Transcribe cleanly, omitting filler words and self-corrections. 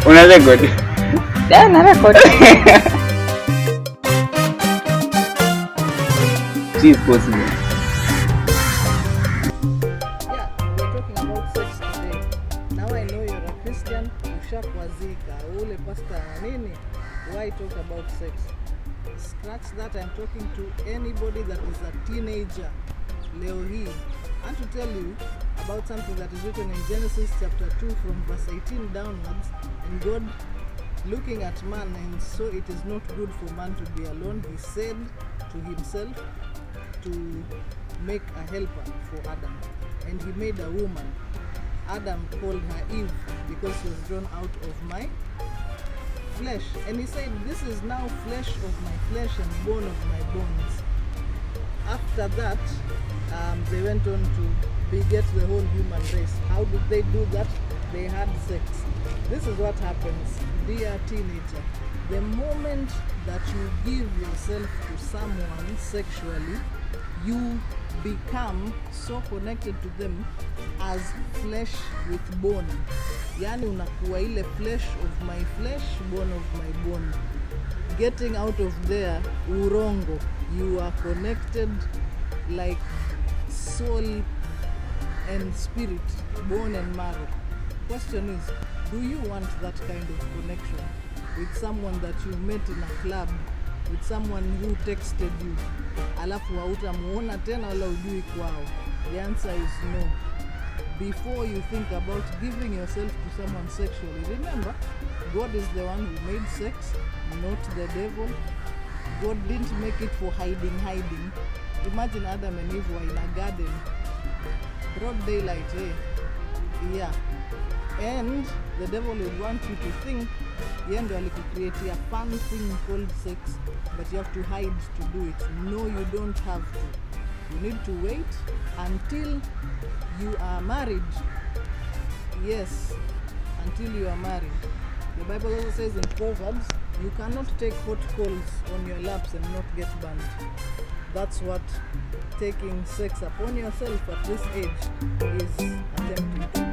Una record. Yeah, na record. She's possible. Yeah, we're talking about sex today. Now I know you're a Christian, ushakwazika, ule pastor na nini? Why talk about sex? Scratch that, I'm talking to anybody that is a teenager. Leo hii, I want to tell you about something that is written in Genesis chapter 2 from verse 18 downwards. And God, looking at man, and so it is not good for man to be alone, he said to himself to make a helper for Adam. And he made a woman. Adam called her Eve because she was drawn out of my flesh. And he said, this is now flesh of my flesh and bone of my bones. After that, they went on to beget the whole human race. How did they do that? They had sex. This is what happens, dear teenager. The moment that you give yourself to someone sexually, you become so connected to them as flesh with bone. Yani unakuwa ile flesh of my flesh, bone of my bone. Getting out of there, urongo. You are connected like soul and spirit, bone and marrow. Question is, do you want that kind of connection with someone that you met in a club, with someone who texted you, alafu hautamuona tena wala ujui kwao? The answer is no. Before you think about giving yourself to someone sexually, remember, God is the one who made sex, not the devil. God didn't make it for hiding. Imagine Adam and Eve were in a garden, broad daylight, yeah. And the devil would want you to think yeye ndo alikucreate a fun thing called sex, but you have to hide to do it. No, you don't have to. You need to wait until you are married. Yes, until you are married. The Bible also says in Proverbs, you cannot take hot coals on your laps and not get burned. That's what taking sex upon yourself at this age is attempting to